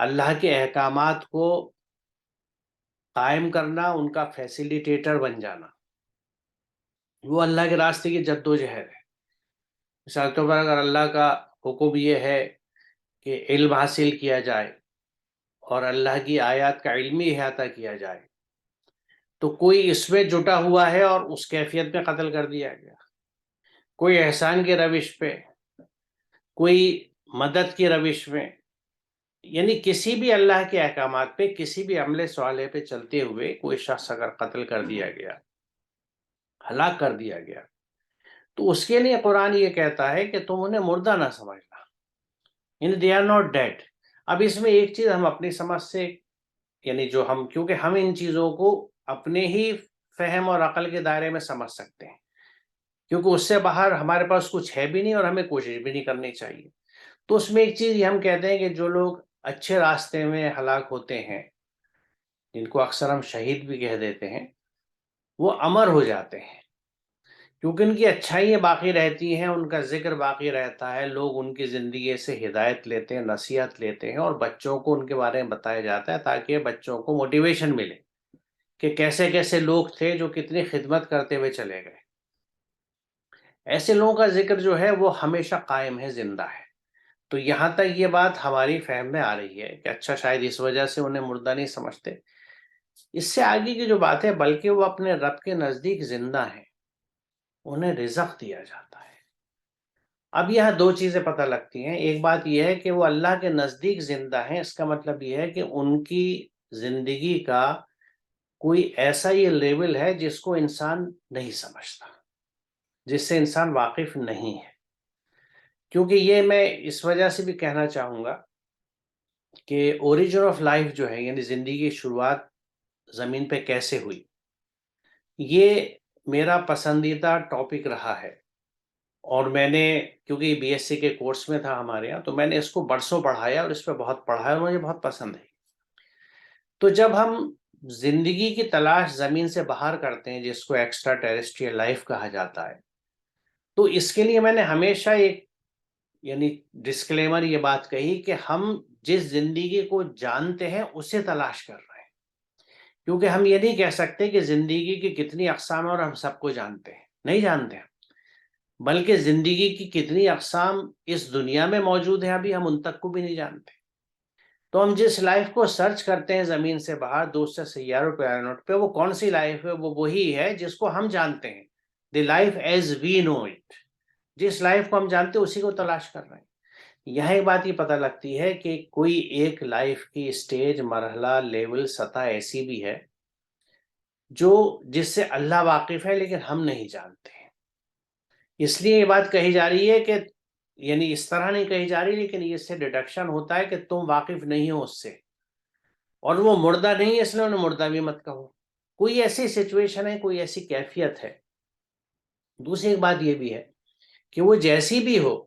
اللہ کے احکامات کو قائم کرنا، ان کا فیسیلیٹیٹر بن جانا، وہ اللہ کے راستے کی جد و جہد ہے۔ مثال کے طور پر اگر اللہ کا حکم یہ ہے کہ علم حاصل کیا جائے اور اللہ کی آیات کا علمی احاطہ کیا جائے، تو کوئی اس میں جٹا ہوا ہے اور اس کیفیت میں قتل کر دیا گیا، کوئی احسان کی روش پہ، کوئی مدد کی روش میں، یعنی کسی بھی اللہ کے احکامات پہ، کسی بھی عمل صالح پہ چلتے ہوئے کوئی شخص اگر قتل کر دیا گیا، ہلاک کر دیا گیا، تو اس کے لیے قرآن یہ کہتا ہے کہ تم انہیں مردہ نہ سمجھنا، یعنی دے آر ناٹ ڈیڈ۔ اب اس میں ایک چیز ہم اپنی سمجھ سے، یعنی جو ہم، کیونکہ ہم ان چیزوں کو اپنے ہی فہم اور عقل کے دائرے میں سمجھ سکتے ہیں، کیونکہ اس سے باہر ہمارے پاس کچھ ہے بھی نہیں اور ہمیں کوشش بھی نہیں کرنی چاہیے۔ تو اس میں ایک چیز یہ ہم کہتے ہیں کہ جو لوگ اچھے راستے میں ہلاک ہوتے ہیں، جن کو اکثر ہم شہید بھی کہہ دیتے ہیں، وہ امر ہو جاتے ہیں، کیونکہ ان کی اچھائیاں باقی رہتی ہیں، ان کا ذکر باقی رہتا ہے، لوگ ان کی زندگی سے ہدایت لیتے ہیں، نصیحت لیتے ہیں، اور بچوں کو ان کے بارے میں بتایا جاتا ہے تاکہ بچوں کو موٹیویشن ملے کہ کیسے کیسے لوگ تھے جو کتنی خدمت کرتے ہوئے چلے گئے۔ ایسے لوگوں کا ذکر جو ہے وہ ہمیشہ قائم ہے، زندہ ہے۔ تو یہاں تک یہ بات ہماری فہم میں آ رہی ہے کہ اچھا شاید اس وجہ سے انہیں مردہ نہیں سمجھتے۔ اس سے آگے کی جو بات ہے، بلکہ وہ اپنے رب کے نزدیک زندہ ہیں، انہیں رزق دیا جاتا ہے۔ اب یہاں دو چیزیں پتہ لگتی ہیں۔ ایک بات یہ ہے کہ وہ اللہ کے نزدیک زندہ ہیں، اس کا مطلب یہ ہے کہ ان کی زندگی کا کوئی ایسا یہ لیول ہے جس کو انسان نہیں سمجھتا، جس سے انسان واقف نہیں ہے۔ کیونکہ یہ میں اس وجہ سے بھی کہنا چاہوں گا کہ اوریجن آف لائف جو ہے، یعنی زندگی کی شروعات زمین پہ کیسے ہوئی، یہ میرا پسندیدہ ٹاپک رہا ہے، اور میں نے، کیونکہ بی ایس سی کے کورس میں تھا ہمارے یہاں، تو میں نے اس کو برسوں پڑھایا اور اس پہ بہت پڑھا ہے اور مجھے بہت پسند ہے۔ تو جب ہم زندگی کی تلاش زمین سے باہر کرتے ہیں، جس کو ایکسٹرا ٹیریسٹریل لائف کہا جاتا ہے، تو اس کے لیے میں نے ہمیشہ ایک، یعنی ڈسکلیمر یہ بات کہی کہ ہم جس زندگی کو جانتے ہیں اسے تلاش کر رہے ہیں، کیونکہ ہم یہ نہیں کہہ سکتے کہ زندگی کی کتنی اقسام ہیں اور ہم سب کو جانتے ہیں، نہیں جانتے ہیں، بلکہ زندگی کی کتنی اقسام اس دنیا میں موجود ہیں ابھی ہم ان تک کو بھی نہیں جانتے۔ تو ہم جس لائف کو سرچ کرتے ہیں زمین سے باہر، دوسرے سیاروں پلانٹ پہ، وہ کون سی لائف ہے؟ وہ وہی ہے جس کو ہم جانتے ہیں، the life as we know it, جس لائف کو ہم جانتے ہیں اسی کو تلاش کر رہے ہیں۔ یہاں ایک بات یہ پتہ لگتی ہے کہ کوئی ایک لائف کی اسٹیج، مرحلہ، لیول، سطح ایسی بھی ہے جو جس سے اللہ واقف ہے لیکن ہم نہیں جانتے ہیں۔ اس لیے یہ بات کہی جا رہی ہے کہ، یعنی اس طرح نہیں کہی جا رہی، لیکن اس سے ڈیڈکشن ہوتا ہے کہ تم واقف نہیں ہو اس سے، اور وہ مردہ نہیں ہے اس لیے انہیں مردہ بھی مت کہو۔ کوئی ایسی سچویشن ہے، کوئی ایسی کیفیت ہے۔ دوسری ایک بات یہ بھی ہے کہ وہ جیسی بھی ہو،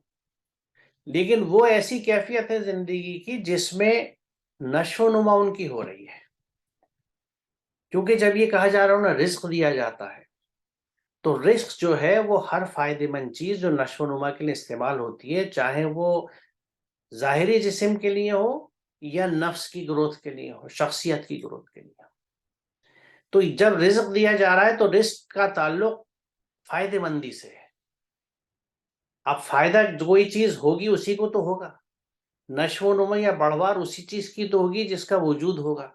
لیکن وہ ایسی کیفیت ہے زندگی کی جس میں نشو و نما ان کی ہو رہی ہے، کیونکہ جب یہ کہا جا رہا ہے انہیں رزق دیا جاتا ہے، تو رزق جو ہے وہ ہر فائدہ مند چیز جو نشو و نما کے لیے استعمال ہوتی ہے، چاہے وہ ظاہری جسم کے لیے ہو یا نفس کی گروتھ کے لیے ہو، شخصیت کی گروتھ کے لیے ہو۔ تو جب رزق دیا جا رہا ہے تو رزق کا تعلق فائدہ مندی سے ہے۔ اب فائدہ کوئی چیز ہوگی اسی کو تو ہوگا، نشو و نما یا بڑھوار اسی چیز کی تو ہوگی جس کا وجود ہوگا۔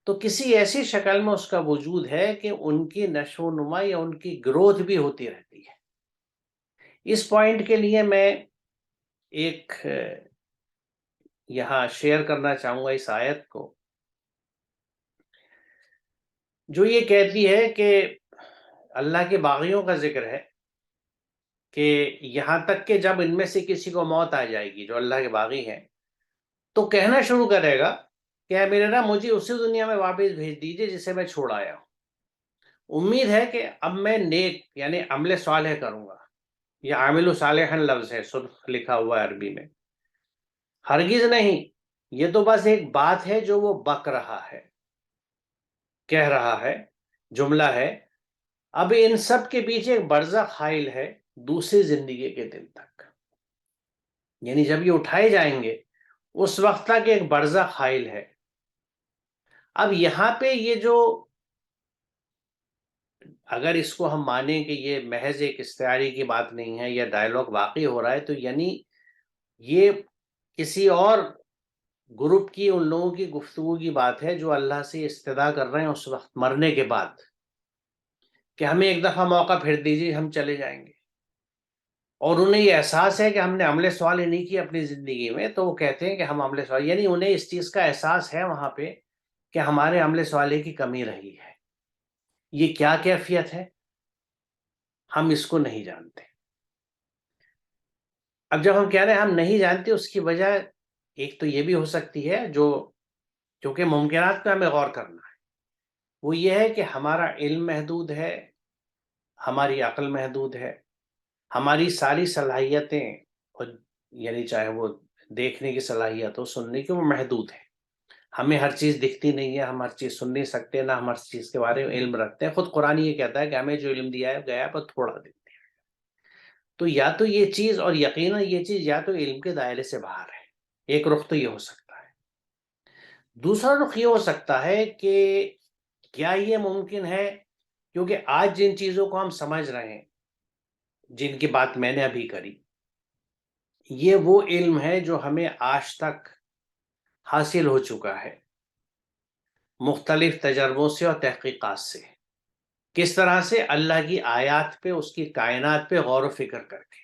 تو کسی ایسی شکل میں اس کا وجود ہے کہ ان کی نشو و نما یا ان کی گروتھ بھی ہوتی رہتی ہے۔ اس پوائنٹ کے لیے میں ایک یہاں شیئر کرنا چاہوں گا اس آیت کو، جو یہ کہتی ہے کہ اللہ کے باغیوں کا ذکر ہے کہ یہاں تک کہ جب ان میں سے کسی کو موت آ جائے گی جو اللہ کے باغی ہیں، تو کہنا شروع کرے گا کہ اے میرے رب، مجھے اسی دنیا میں واپس بھیج دیجیے جسے میں چھوڑ آیا ہوں۔ امید ہے کہ اب میں نیک، یعنی عمل صالح کروں گا۔ یہ عامل صالحا لفظ ہے، صدق لکھا ہوا ہے عربی میں، ہرگز نہیں، یہ تو بس ایک بات ہے جو وہ بک رہا ہے، کہہ رہا ہے، جملہ ہے۔ اب ان سب کے پیچھے ایک برزخ حائل ہے دوسری زندگی کے دن تک، یعنی جب یہ اٹھائے جائیں گے اس وقت تک ایک برزخ حائل ہے۔ اب یہاں پہ یہ جو، اگر اس کو ہم مانیں کہ یہ محض ایک استعاری کی بات نہیں ہے یا ڈائلاگ واقعی ہو رہا ہے، تو یعنی یہ کسی اور گروپ کی، ان لوگوں کی گفتگو کی بات ہے جو اللہ سے استدعا کر رہے ہیں اس وقت مرنے کے بعد کہ ہمیں ایک دفعہ موقع پھر دیجیے، ہم چلے جائیں گے۔ اور انہیں یہ احساس ہے کہ ہم نے عمل سوال ہی نہیں کیا اپنی زندگی میں، تو وہ کہتے ہیں کہ ہم عمل سوال، یعنی انہیں اس چیز کا احساس ہے وہاں پہ کہ ہمارے عمل سوالے کی کمی رہی ہے۔ یہ کیا کیفیت ہے ہم اس کو نہیں جانتے۔ اب جب ہم کہہ رہے ہیں ہم نہیں جانتے، اس کی وجہ ایک تو یہ بھی ہو سکتی ہے، جو کیونکہ ممکنات پہ ہمیں غور کرنا ہے، وہ یہ ہے کہ ہمارا علم محدود ہے، ہماری عقل محدود ہے، ہماری ساری صلاحیتیں، یعنی چاہے وہ دیکھنے کی صلاحیت ہو، سننے کی، وہ محدود ہے۔ ہمیں ہر چیز دکھتی نہیں ہے، ہم ہر چیز سن نہیں سکتے، نہ ہم ہر چیز کے بارے میں علم رکھتے ہیں۔ خود قرآن یہ کہتا ہے کہ ہمیں جو علم دیا ہے گیا پر تھوڑا دیا۔ تو یا تو یہ چیز، اور یقیناً یہ چیز یا تو علم کے دائرے سے باہر ہے، ایک رخ تو یہ ہو سکتا ہے۔ دوسرا رخ یہ ہو سکتا ہے کہ کیا یہ ممکن ہے، کیونکہ آج جن چیزوں کو ہم سمجھ رہے ہیں، جن کی بات میں نے ابھی کری، یہ وہ علم ہے جو ہمیں آج تک حاصل ہو چکا ہے مختلف تجربوں سے اور تحقیقات سے۔ کس طرح سے؟ اللہ کی آیات پہ، اس کی کائنات پہ غور و فکر کر کے،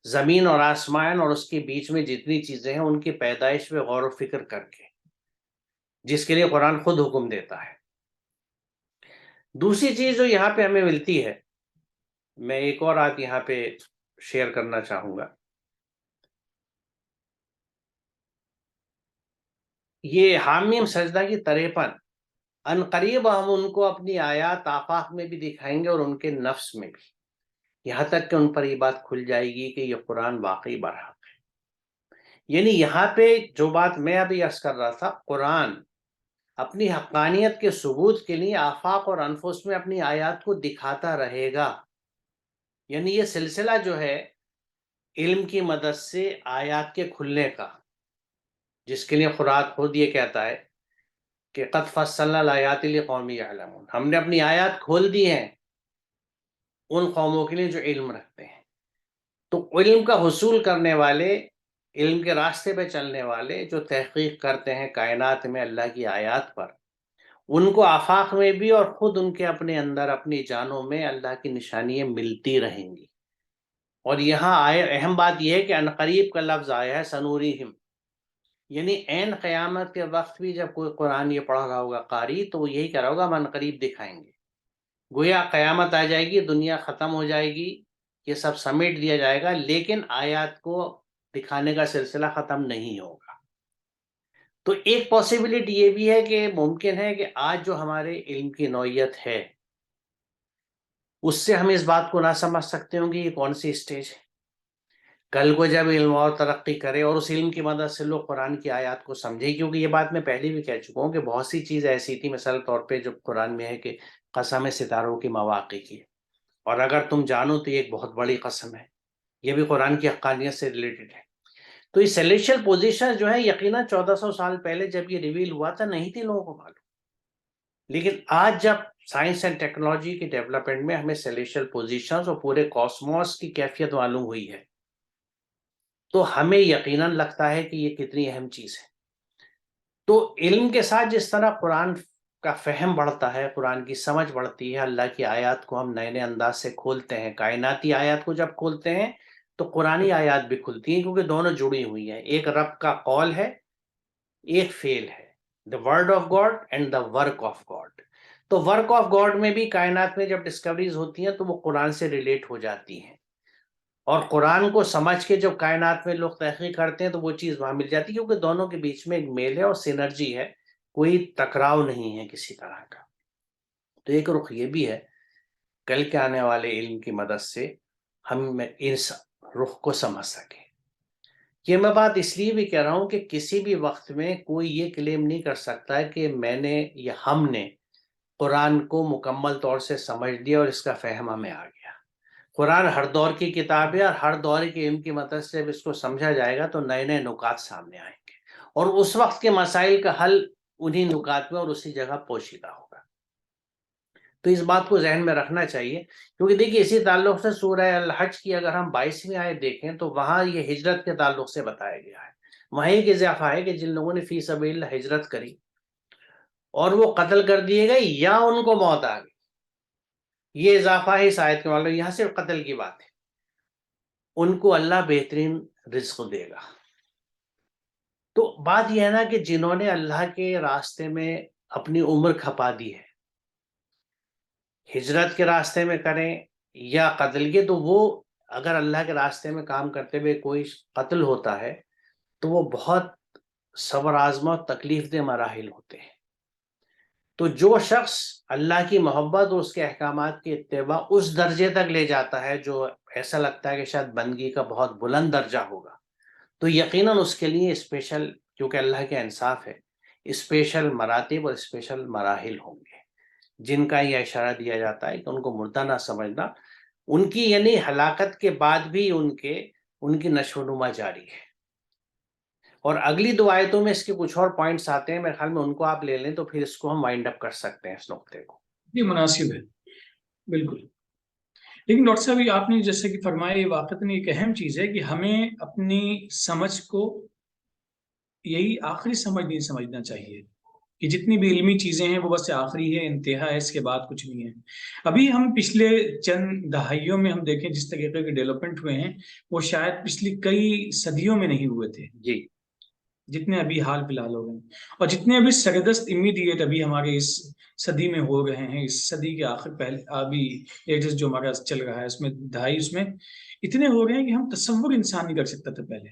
زمین اور آسمان اور اس کے بیچ میں جتنی چیزیں ہیں ان کی پیدائش پہ غور و فکر کر کے، جس کے لیے قرآن خود حکم دیتا ہے۔ دوسری چیز جو یہاں پہ ہمیں ملتی ہے، میں ایک اور آیت یہاں پہ شیئر کرنا چاہوں گا۔ یہ حامیم سجدہ کی 53، ان قریب ہم ان کو اپنی آیات آفاق میں بھی دکھائیں گے اور ان کے نفس میں بھی، یہاں تک کہ ان پر یہ بات کھل جائے گی کہ یہ قرآن واقعی برحق ہے۔ یعنی یہاں پہ جو بات میں ابھی عرض کر رہا تھا، قرآن اپنی حقانیت کے ثبوت کے لیے آفاق اور انفس میں اپنی آیات کو دکھاتا رہے گا۔ یعنی یہ سلسلہ جو ہے علم کی مدد سے آیات کے کھلنے کا، جس کے لیے قرآن خود یہ کہتا ہے کہ قد فصلنا الآیات لقوم یعلمون، ہم نے اپنی آیات کھول دی ہیں ان قوموں کے لیے جو علم رکھتے ہیں۔ تو علم کا حصول کرنے والے، علم کے راستے پہ چلنے والے جو تحقیق کرتے ہیں کائنات میں اللہ کی آیات پر، ان کو آفاق میں بھی اور خود ان کے اپنے اندر اپنی جانوں میں اللہ کی نشانیاں ملتی رہیں گی۔ اور یہاں اہم بات یہ ہے کہ عنقریب کا لفظ آیا ہے سنورہم، یعنی عین قیامت کے وقت بھی جب کوئی قرآن یہ پڑھ رہا ہوگا قاری، تو وہ یہی کہہ رہا ہوگا ہم عنقریب دکھائیں گے۔ گویا قیامت آ جائے گی، دنیا ختم ہو جائے گی، یہ سب سمیٹ دیا جائے گا، لیکن آیات کو دکھانے کا سلسلہ ختم نہیں ہوگا۔ تو ایک پاسبلٹی یہ بھی ہے کہ ممکن ہے کہ آج جو ہمارے علم کی نوعیت ہے، اس سے ہم اس بات کو نہ سمجھ سکتے ہوں کہ یہ کون سی اسٹیج ہے۔ کل کو جب علم اور ترقی کرے اور اس علم کی مدد سے لوگ قرآن کی آیات کو سمجھے، کیونکہ یہ بات میں پہلے بھی کہہ چکا ہوں کہ بہت سی چیز ایسی تھی، مثال طور پہ جو قرآن میں ہے کہ قسم ستاروں کی مواقع کی، اور اگر تم جانو تو یہ ایک بہت بڑی قسم ہے، یہ بھی قرآن کی حقانیت سے ریلیٹڈ ہے۔ تو یہ سیلیشل پوزیشن جو ہے، یقیناً 1400 سال پہلے جب یہ ریویل ہوا تھا نہیں تھی لوگوں کو معلوم، لیکن آج جب سائنس اینڈ ٹیکنالوجی کی ڈیولپمنٹ میں ہمیں سیلیشل پوزیشنز اور پورے کاسموس کی کیفیت معلوم ہوئی ہے، تو ہمیں یقیناً لگتا ہے کہ یہ کتنی اہم چیز ہے۔ تو علم کے ساتھ جس طرح قرآن کا فہم بڑھتا ہے، قرآن کی سمجھ بڑھتی ہے، اللہ کی آیات کو ہم نئے نئے انداز سے کھولتے ہیں، کائناتی آیات کو جب کھولتے ہیں تو قرآنی آیات بھی کھلتی ہیں، کیونکہ دونوں جڑی ہوئی ہیں، ایک رب کا قول ہے، ایک فعل ہے، the word of God and the work of God۔ تو ورک آف گاڈ میں بھی کائنات میں جب ڈسکوریز ہوتی ہیں تو وہ قرآن سے ریلیٹ ہو جاتی ہیں، اور قرآن کو سمجھ کے جب کائنات میں لوگ تحقیق کرتے ہیں تو وہ چیز وہاں مل جاتی ہے، کیونکہ دونوں کے بیچ میں ایک میل ہے اور سینرجی ہے، کوئی ٹکراؤ نہیں ہے کسی طرح کا۔ تو ایک رخ یہ بھی ہے کل کے آنے والے علم کی مدد سے ہم اس رخ کو سمجھ سکیں۔ یہ میں بات اس لیے بھی کہہ رہا ہوں کہ کسی بھی وقت میں کوئی یہ کلیم نہیں کر سکتا کہ میں نے یا ہم نے قرآن کو مکمل طور سے سمجھ لیا اور اس کا فہم ہمیں آ گیا۔ قرآن ہر دور کی کتاب ہے، اور ہر دور کے علم کی مدد سے جب اس کو سمجھا جائے گا تو نئے نئے نکات سامنے آئیں گے، اور اس وقت کے مسائل کا حل انہی نکات میں اور اسی جگہ پوشیدہ ہوگا. تو اس بات کو ذہن میں رکھنا چاہیے، کیونکہ دیکھیے اسی تعلق سے سورہ الحج کی اگر ہم 22ویں آیت دیکھیں تو وہاں یہ ہجرت کے تعلق سے بتایا گیا ہے. وہاں ایک اضافہ ہے کہ جن لوگوں نے فی سبیل اللہ ہجرت کری اور وہ قتل کر دیے گئے یا ان کو موت آ گئی، یہ اضافہ ہے اس آیت کے مطلب یہاں صرف قتل کی بات ہے، ان کو اللہ بہترین رزق دے گا. تو بات یہ ہے نا کہ جنہوں نے اللہ کے راستے میں اپنی عمر کھپا دی ہے، ہجرت کے راستے میں کریں یا قتل کے، تو وہ اگر اللہ کے راستے میں کام کرتے ہوئے کوئی قتل ہوتا ہے تو وہ بہت صبر آزما اور تکلیف دہ مراحل ہوتے ہیں. تو جو شخص اللہ کی محبت اور اس کے احکامات کی اتباع اس درجے تک لے جاتا ہے جو ایسا لگتا ہے کہ شاید بندگی کا بہت بلند درجہ ہوگا، تو یقیناً اس کے لیے اسپیشل، کیونکہ اللہ کے انصاف ہے، اسپیشل مراتب اور اسپیشل مراحل ہوں گے جن کا یہ اشارہ دیا جاتا ہے کہ ان کو مردہ نہ سمجھنا. ان کی یعنی ہلاکت کے بعد بھی ان کی نشو و نما جاری ہے. اور اگلی دو آیتوں میں اس کے کچھ اور پوائنٹس آتے ہیں، میرے خیال میں ان کو آپ لے لیں تو پھر اس کو ہم وائنڈ اپ کر سکتے ہیں اس نقطے کو. یہ مناسب ہے بالکل. لیکن ڈاکٹر صاحب یہ آپ نے جیسے کہ فرمایا، یہ واقعتاً ایک اہم چیز ہے کہ ہمیں اپنی سمجھ کو یہی آخری سمجھ نہیں سمجھنا چاہیے کہ جتنی بھی علمی چیزیں ہیں وہ بس آخری ہے، انتہا ہے، اس کے بعد کچھ نہیں ہے. ابھی ہم پچھلے چند دہائیوں میں ہم دیکھیں جس طریقے کے ڈیولپمنٹ ہوئے ہیں وہ شاید پچھلی کئی صدیوں میں نہیں ہوئے تھے جی جتنے ابھی حال فی الحال ہو گئے ہیں. اور جتنے ابھی سردست امیڈیٹ ابھی ہمارے اس صدی میں ہو رہے ہیں، اس صدی کے آخر پہلے ابھی ایجز جو ہمارا چل رہا ہے اس میں دہائی اس میں اتنے ہو گئے ہیں کہ ہم تصور انسان نہیں کر سکتا تھا پہلے.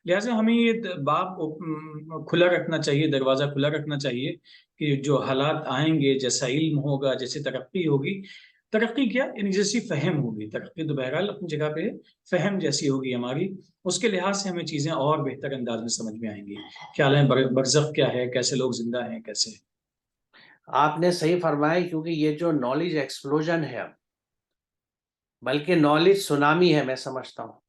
لہٰذا ہمیں یہ باب کھلا رکھنا چاہیے، دروازہ کھلا رکھنا چاہیے کہ جو حالات آئیں گے، جیسا علم ہوگا، جیسے ترقی ہوگی، ترقی کیا یعنی جیسی فہم ہوگی، ترقی تو بہرحال اپنی جگہ پہ فہم جیسی ہوگی ہماری، اس کے لحاظ سے ہمیں چیزیں اور بہتر انداز میں سمجھ میں آئیں گی. خیال ہے برزخ کیا ہے، کیسے لوگ زندہ ہیں، کیسے. آپ نے صحیح فرمایا، کیونکہ یہ جو نالج ایکسپلوژن ہے اب، بلکہ نالج سونامی ہے میں سمجھتا ہوں.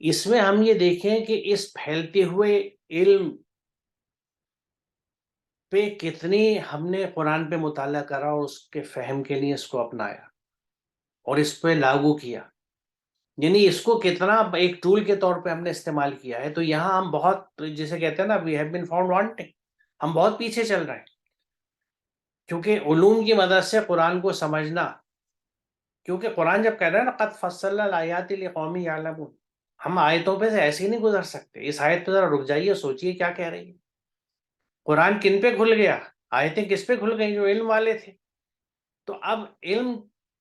اس میں ہم یہ دیکھیں کہ اس پھیلتے ہوئے علم پہ کتنی ہم نے قرآن پہ مطالعہ کرا اور اس کے فہم کے لیے اس کو اپنایا اور اس پہ لاگو کیا، یعنی اس کو کتنا ایک ٹول کے طور پہ ہم نے استعمال کیا ہے. تو یہاں ہم بہت، جسے کہتے ہیں نا we have been found wanting, ہم بہت پیچھے چل رہے ہیں. کیونکہ علوم کی مدد سے قرآن کو سمجھنا، کیونکہ قرآن جب کہہ رہا ہے نا قد فصلنا الآیات لقوم یعلمون، ہم آیتوں پہ سے ایسے ہی نہیں گزر سکتے. اس آیت پہ ذرا رک جائیے، سوچئے کیا کہہ رہی ہے. قرآن کن پہ کھل گیا، آیتیں کس پہ کھل گئی؟ جو علم والے تھے. تو اب علم،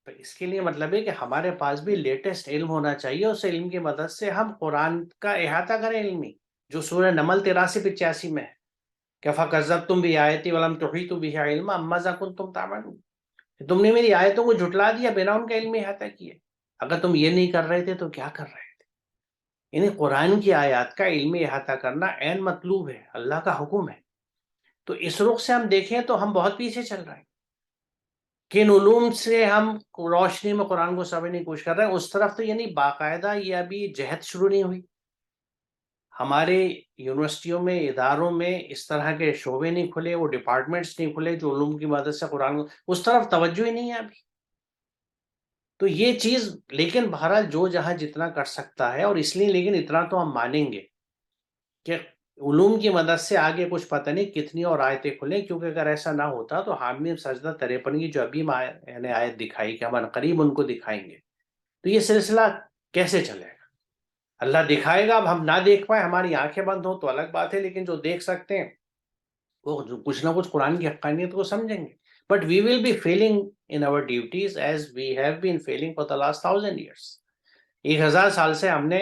اس کے لیے مطلب ہے کہ ہمارے پاس بھی لیٹسٹ علم ہونا چاہیے، اس علم کی مدد سے ہم قرآن کا احاطہ کریں علمی، جو سورہ نمل 83-85 میں ہے کہ فَكَذَّبْتُمْ بِآيَاتِي وَلَمْ تُحِيطُوا بِهِ عِلْمًا مَاذَا كُنتُمْ تَعْمَلُونَ، تم نے میری آیتوں کو جھٹلا دیا بنا ان کا علمی احاطہ کیے. اگر تم یہ نہیں کر رہے تھے تو کیا کر رہے تھے؟ یعنی قرآن کی آیات کا علمی احاطہ کرنا عین مطلوب ہے، اللہ کا حکم ہے. تو اس رخ سے ہم دیکھیں تو ہم بہت پیچھے چل رہے ہیں. کن علوم سے ہم روشنی میں قرآن کو سمجھنے کی کوشش کر رہے ہیں، اس طرف تو یعنی باقاعدہ یہ ابھی جہد شروع نہیں ہوئی. ہمارے یونیورسٹیوں میں، اداروں میں اس طرح کے شعبے نہیں کھلے، وہ ڈپارٹمنٹس نہیں کھلے جو علوم کی مدد سے قرآن کو، اس طرف توجہ ہی نہیں ہے ابھی. تو یہ چیز، لیکن بہرحال جو جہاں جتنا کر سکتا ہے، اور اس لیے لیکن اتنا تو ہم مانیں گے کہ علوم کی مدد سے آگے کچھ پتہ نہیں کتنی اور آیتیں کھلیں، کیونکہ اگر ایسا نہ ہوتا تو حامیم سجدہ 53 کی جو ابھی یعنی آیت دکھائی کہ ہم عنقریب ان کو دکھائیں گے، تو یہ سلسلہ کیسے چلے گا؟ اللہ دکھائے گا، اب ہم نہ دیکھ پائیں، ہماری آنکھیں بند ہوں تو الگ بات ہے، لیکن جو دیکھ سکتے ہیں وہ کچھ نہ کچھ قرآن کی حقانیت کو سمجھیں گے. But we will be failing in our duties as we have been failing for the last 1000 years. 1000 سال سے ہم نے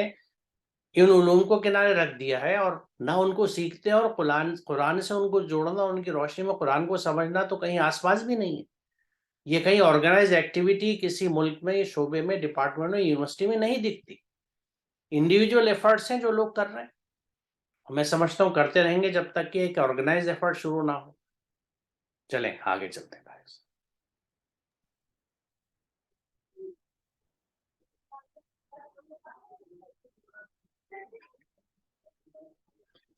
ان علوم کو کنارے رکھ دیا ہے اور نہ ان کو سیکھتے، اور قرآن سے ان کو جوڑنا، ان کی روشنی میں قرآن کو سمجھنا تو کہیں آس پاس بھی نہیں ہے. یہ کہیں آرگنائز ایکٹیویٹی کسی ملک میں، شعبے میں، ڈپارٹمنٹ میں، یونیورسٹی میں نہیں دکھتی. انڈیویجول ایفرٹس ہیں جو لوگ کر رہے ہیں. میں سمجھتا ہوں کرتے رہیں گے جب تک کہ ایک آرگنائز ایفرٹ شروع نہ ہو. چلیں آگے چلتے ہیں.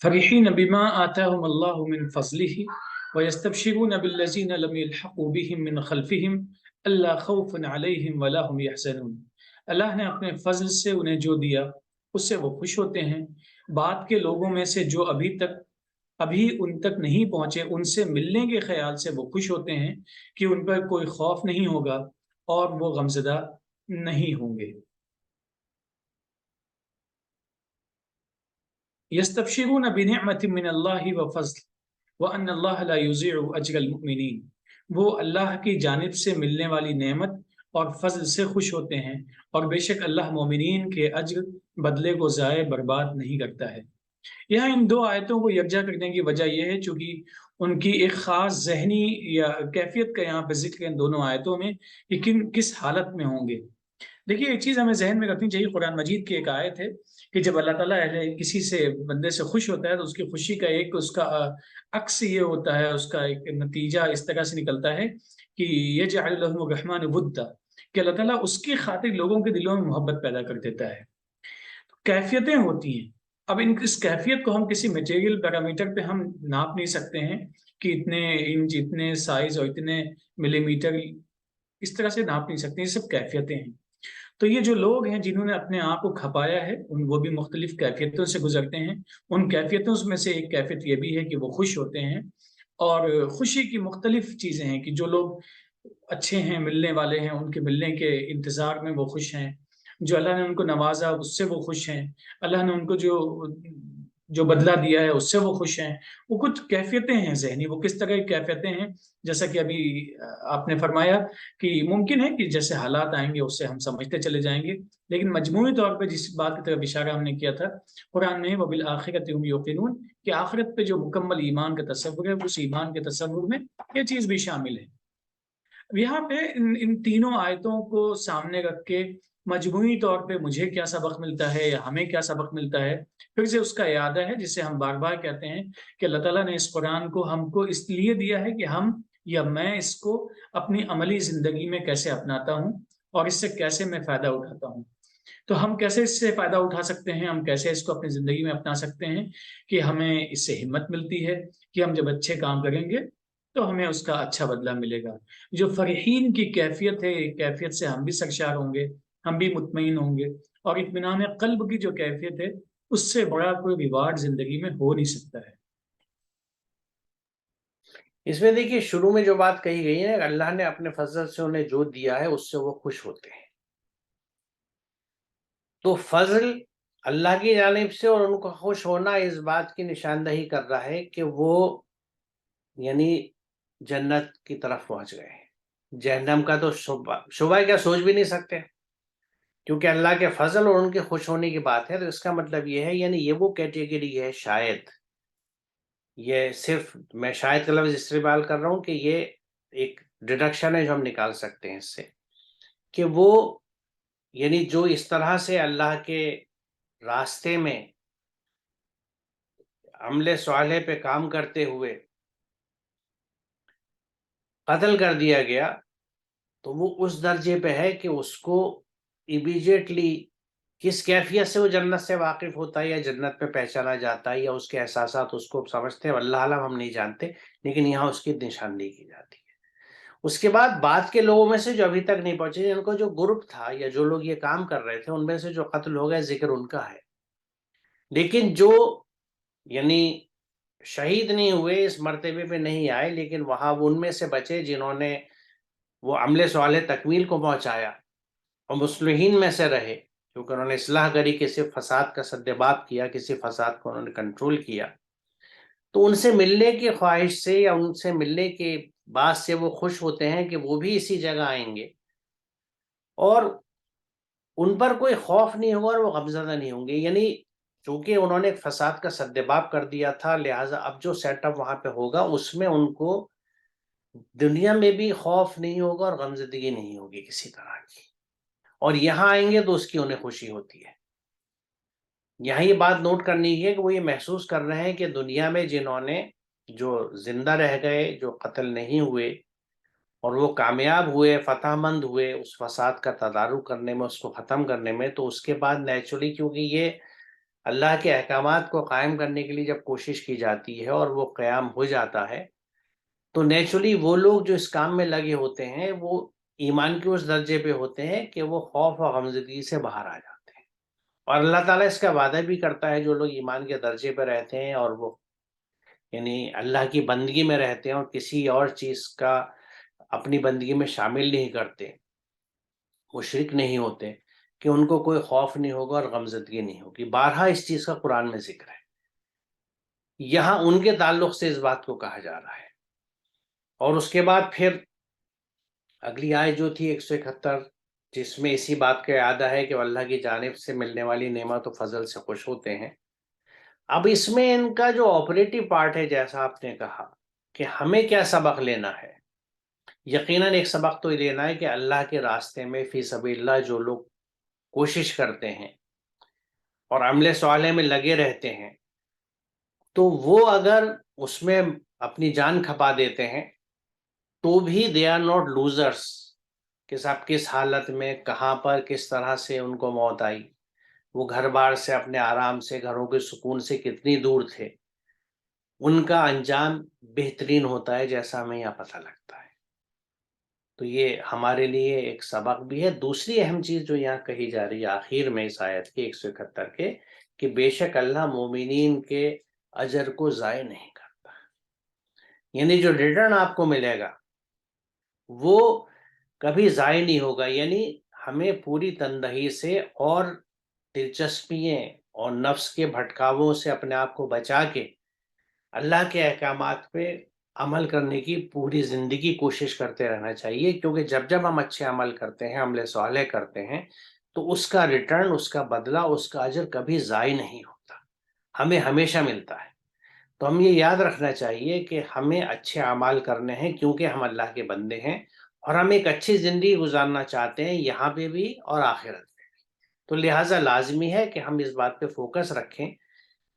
فرحين بما آتاهم الله من فضله ويستبشرون بالذين لم يلحقوا بهم من خلفهم ألا خوف عليهم ولا هم يحزنون. اللہ نے اپنے فضل سے انہیں جو دیا اس سے وہ خوش ہوتے ہیں. بعد کے لوگوں میں سے جو ابھی ان تک نہیں پہنچے ان سے ملنے کے خیال سے وہ خوش ہوتے ہیں کہ ان پر کوئی خوف نہیں ہوگا اور وہ غمزدہ نہیں ہوں گے. یستبشرون بنعمت من اللہ وفضل وان اللہ لا یضیع اجر المؤمنین. وہ اللہ کی جانب سے ملنے والی نعمت اور فضل سے خوش ہوتے ہیں اور بے شک اللہ مومنین کے اجر بدلے کو ضائع برباد نہیں کرتا ہے. یہاں ان دو آیتوں کو یکجا کرنے کی وجہ یہ ہے چونکہ ان کی ایک خاص ذہنی یا کیفیت کا یہاں پہ ذکر ہے ان دونوں آیتوں میں کہ کس حالت میں ہوں گے. دیکھیے ایک چیز ہمیں ذہن میں رکھنی چاہیے، قرآن مجید کی ایک آیت ہے کہ جب اللہ تعالیٰ کسی سے بندے سے خوش ہوتا ہے تو اس کی خوشی کا ایک اس کا عکس یہ ہوتا ہے، اس کا ایک نتیجہ اس طرح سے نکلتا ہے کہ یجعل لهم الرحمن ودا، کہ اللہ تعالیٰ اس کی خاطر لوگوں کے دلوں میں محبت پیدا کر دیتا ہے. کیفیتیں ہوتی ہیں. اب اس کیفیت کو ہم کسی میٹیریل پیرامیٹر پہ ہم ناپ نہیں سکتے ہیں کہ اتنے انچ اتنے سائز اور اتنے ملی میٹر اس طرح سے ناپ نہیں سکتے. یہ سب کیفیتیں ہیں. تو یہ جو لوگ ہیں جنہوں نے اپنے آپ کو کھپایا ہے وہ بھی مختلف کیفیتوں سے گزرتے ہیں. ان کیفیتوں میں سے ایک کیفیت یہ بھی ہے کہ وہ خوش ہوتے ہیں. اور خوشی کی مختلف چیزیں ہیں کہ جو لوگ اچھے ہیں، ملنے والے ہیں، ان کے ملنے کے انتظار میں وہ خوش ہیں. جو اللہ نے ان کو نوازا اس سے وہ خوش ہیں. اللہ نے ان کو جو بدلہ دیا ہے اس سے وہ خوش ہیں. وہ کچھ کیفیتیں ہیں ذہنی. وہ کس طرح کی کیفیتیں ہیں جیسا کہ ابھی آپ نے فرمایا کہ ممکن ہے کہ جیسے حالات آئیں گے اس سے ہم سمجھتے چلے جائیں گے، لیکن مجموعی طور پہ جس بات کی طرف اشارہ ہم نے کیا تھا قرآن میں وبالآخرۃ هم یوقنون کہ آخرت پہ جو مکمل ایمان کا تصور ہے اس ایمان کے تصور میں یہ چیز بھی شامل ہے. یہاں پہ ان تینوں آیتوں کو سامنے رکھ کے مجموعی طور پہ مجھے کیا سبق ملتا ہے یا ہمیں کیا سبق ملتا ہے، پھر سے اس کا اعادہ ہے جسے ہم بار بار کہتے ہیں کہ اللہ تعالیٰ نے اس قرآن کو ہم کو اس لیے دیا ہے کہ ہم یا میں اس کو اپنی عملی زندگی میں کیسے اپناتا ہوں اور اس سے کیسے میں فائدہ اٹھاتا ہوں. تو ہم کیسے اس سے فائدہ اٹھا سکتے ہیں، ہم کیسے اس کو اپنی زندگی میں اپنا سکتے ہیں کہ ہمیں اس سے ہمت ملتی ہے کہ ہم جب اچھے کام کریں گے تو ہمیں اس کا اچھا بدلہ ملے گا. جو فرحین کی کیفیت ہے کیفیت سے ہم بھی سرشار ہوں گے، ہم بھی مطمئن ہوں گے. اور اطمینان قلب کی جو کیفیت ہے اس سے بڑا کوئی ریوارڈ زندگی میں ہو نہیں سکتا ہے. اس میں دیکھیے شروع میں جو بات کہی گئی ہے اللہ نے اپنے فضل سے انہیں جو دیا ہے اس سے وہ خوش ہوتے ہیں. تو فضل اللہ کی جانب سے اور ان کو خوش ہونا اس بات کی نشاندہی کر رہا ہے کہ وہ یعنی جنت کی طرف پہنچ گئے. جہنم کا تو شبہ کیا سوچ بھی نہیں سکتے کیونکہ اللہ کے فضل اور ان کے خوش ہونے کی بات ہے. تو اس کا مطلب یہ ہے یعنی یہ وہ کیٹیگری ہے، شاید یہ صرف میں شاید کا لفظ استعمال کر رہا ہوں کہ یہ ایک ڈیڈکشن ہے جو ہم نکال سکتے ہیں اس سے کہ وہ یعنی جو اس طرح سے اللہ کے راستے میں عمل صالح پہ کام کرتے ہوئے قتل کر دیا گیا تو وہ اس درجے پہ ہے کہ اس کو ایمیجیٹلی کس کیفیت سے وہ جنت سے واقف ہوتا ہے یا جنت پہ پہچانا جاتا ہے یا اس کے احساسات اس کو سمجھتے ہیں اللہ عالم ہم نہیں جانتے، لیکن یہاں اس کی نشاندہی کی جاتی ہے. اس کے بعد کے لوگوں میں سے جو ابھی تک نہیں پہنچے جن کو جو گروپ تھا یا جو لوگ یہ کام کر رہے تھے ان میں سے جو قتل ہو گئے ذکر ان کا ہے. لیکن جو یعنی شہید نہیں ہوئے اس مرتبے پہ نہیں آئے لیکن وہاں ان میں سے بچے جنہوں نے وہ عمل صالح تکمیل کو پہنچایا اور مصلحین میں سے رہے کیونکہ انہوں نے اصلاح کری، کسی فساد کا سدباب کیا، کسی فساد کو انہوں نے کنٹرول کیا. تو ان سے ملنے کی خواہش سے یا ان سے ملنے کے بعد سے وہ خوش ہوتے ہیں کہ وہ بھی اسی جگہ آئیں گے اور ان پر کوئی خوف نہیں ہوگا اور وہ غمزدہ نہیں ہوں گے. یعنی چونکہ انہوں نے ایک فساد کا سدباب کر دیا تھا لہٰذا اب جو سیٹ اپ وہاں پہ ہوگا اس میں ان کو دنیا میں بھی خوف نہیں ہوگا اور غمزدگی نہیں ہوگی کسی طرح کی، اور یہاں آئیں گے تو اس کی انہیں خوشی ہوتی ہے. یہاں یہ بات نوٹ کرنی ہے کہ وہ یہ محسوس کر رہے ہیں کہ دنیا میں جنہوں نے جو زندہ رہ گئے، جو قتل نہیں ہوئے اور وہ کامیاب ہوئے، فتح مند ہوئے اس فساد کا تدارک کرنے میں، اس کو ختم کرنے میں، تو اس کے بعد نیچرلی کیونکہ یہ اللہ کے احکامات کو قائم کرنے کے لیے جب کوشش کی جاتی ہے اور وہ قیام ہو جاتا ہے تو نیچرلی وہ لوگ جو اس کام میں لگے ہوتے ہیں وہ ایمان کے اس درجے پہ ہوتے ہیں کہ وہ خوف و غمزدگی سے باہر آ جاتے ہیں، اور اللہ تعالیٰ اس کا وعدہ بھی کرتا ہے جو لوگ ایمان کے درجے پہ رہتے ہیں اور وہ یعنی اللہ کی بندگی میں رہتے ہیں اور کسی اور چیز کا اپنی بندگی میں شامل نہیں کرتے، وہ شرک نہیں ہوتے، کہ ان کو کوئی خوف نہیں ہوگا اور غمزدگی نہیں ہوگی۔ بارہا اس چیز کا قرآن میں ذکر ہے، یہاں ان کے تعلق سے اس بات کو کہا جا رہا ہے۔ اور اس کے بعد پھر اگلی آیت جو تھی 171، جس میں اسی بات کا اعادہ ہے کہ وہ اللہ کی جانب سے ملنے والی نعمت و فضل سے خوش ہوتے ہیں۔ اب اس میں ان کا جو آپریٹو پارٹ ہے، جیسا آپ نے کہا کہ ہمیں کیا سبق لینا ہے، یقیناً ایک سبق تو یہ لینا ہے کہ اللہ کے راستے میں فی سبیل اللہ جو لوگ کوشش کرتے ہیں اور عمل صالح میں لگے رہتے ہیں، تو وہ اگر اس میں اپنی جان کھپا دیتے ہیں تو بھی دے آر ناٹ لوزرس، کہ سب کس حالت میں کہاں پر کس طرح سے ان کو موت آئی، وہ گھر بار سے اپنے آرام سے گھروں کے سکون سے کتنی دور تھے، ان کا انجام بہترین ہوتا ہے جیسا ہمیں یہاں پتہ لگتا ہے۔ تو یہ ہمارے لیے ایک سبق بھی ہے۔ دوسری اہم چیز جو یہاں کہی جا رہی ہے آخر میں اس آیت کے 171 کے، کہ بے شک اللہ مومنین کے اجر کو ضائع نہیں کرتا، یعنی جو ریٹرن آپ کو ملے گا وہ کبھی ضائع نہیں ہوگا۔ یعنی ہمیں پوری تندہی سے اور دلچسپیوں اور نفس کے بھٹکاووں سے اپنے آپ کو بچا کے اللہ کے احکامات پہ عمل کرنے کی پوری زندگی کوشش کرتے رہنا چاہیے، کیونکہ جب جب ہم اچھے عمل کرتے ہیں، عمل صالح کرتے ہیں، تو اس کا ریٹرن، اس کا بدلہ، اس کا اجر کبھی ضائع نہیں ہوتا، ہمیں ہمیشہ ملتا ہے۔ تو ہم یہ یاد رکھنا چاہیے کہ ہمیں اچھے اعمال کرنے ہیں، کیونکہ ہم اللہ کے بندے ہیں اور ہم ایک اچھی زندگی گزارنا چاہتے ہیں، یہاں پہ بھی اور آخرت میں بھی۔ تو لہٰذا لازمی ہے کہ ہم اس بات پہ فوکس رکھیں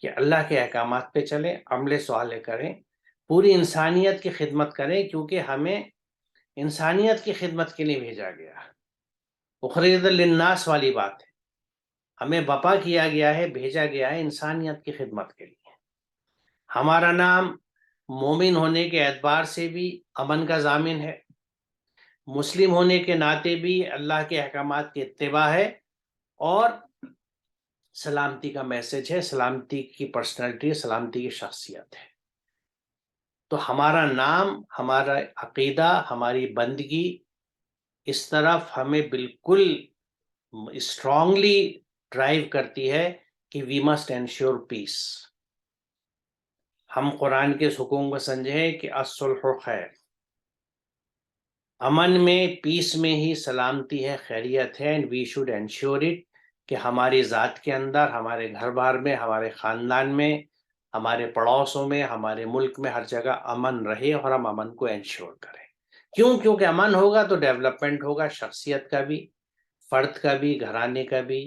کہ اللہ کے احکامات پہ چلیں، عمل صالح کریں، پوری انسانیت کی خدمت کریں، کیونکہ ہمیں انسانیت کی خدمت کے لیے بھیجا گیا ہے۔ اخرجت للناس والی بات ہے، ہمیں بپا کیا گیا ہے، بھیجا گیا ہے انسانیت کی خدمت کے لیے۔ ہمارا نام مومن ہونے کے اعتبار سے بھی امن کا ضامن ہے، مسلم ہونے کے ناطے بھی اللہ کے احکامات کی اتباع ہے، اور سلامتی کا میسج ہے، سلامتی کی پرسنالٹی، سلامتی کی شخصیت ہے۔ تو ہمارا نام، ہمارا عقیدہ، ہماری بندگی اس طرف ہمیں بالکل اسٹرانگلی ڈرائیو کرتی ہے کہ وی مسٹ انشور پیس۔ ہم قرآن کے حکم کو سمجھیں کہ الصلح خیر، امن میں، پیس میں ہی سلامتی ہے، خیریت ہے، and we should ensure it, کہ ہماری ذات کے اندر، ہمارے گھر بار میں، ہمارے خاندان میں، ہمارے پڑوسوں میں، ہمارے ملک میں، ہر جگہ امن رہے اور ہم امن کو انشور کریں۔ کیونکہ امن ہوگا تو ڈیولپمنٹ ہوگا، شخصیت کا بھی، فرد کا بھی، گھرانے کا بھی،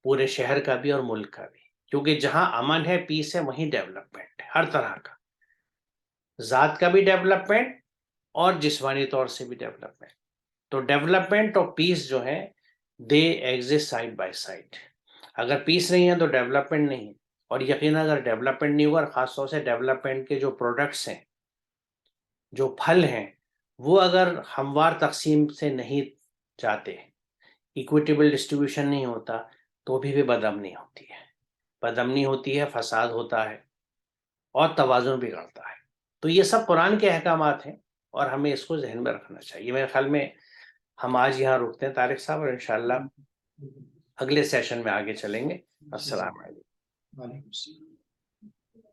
پورے شہر کا بھی اور ملک کا بھی۔ کیونکہ جہاں امن ہے، پیس ہے، وہیں ڈیولپمنٹ ہے، ہر طرح کا، ذات کا بھی ڈیولپمنٹ اور جسمانی طور سے بھی ڈیولپمنٹ۔ تو ڈیولپمنٹ اور پیس جو ہے دے ایگزسٹ سائڈ بائی سائڈ۔ اگر پیس نہیں ہے تو ڈیولپمنٹ نہیں ہے، اور یقیناً اگر ڈیولپمنٹ نہیں ہوگا، اور خاص طور سے ڈیولپمنٹ کے جو پروڈکٹس ہیں، جو پھل ہیں، وہ اگر ہموار تقسیم سے نہیں جاتے، ایکویٹیبل ڈسٹریبیوشن نہیں ہوتا، تو بھی بدامنی ہوتی ہے، بدامنی ہوتی ہے، فساد ہوتا ہے اور توازن بگڑتا ہے۔ تو یہ سب قرآن کے احکامات ہیں اور ہمیں اس کو ذہن میں رکھنا چاہیے۔ میرے خیال میں ہم آج یہاں رکتے ہیں طارق صاحب، اور انشاءاللہ اگلے سیشن میں آگے چلیں گے۔ السلام علیکم۔ وعلیکم السلام۔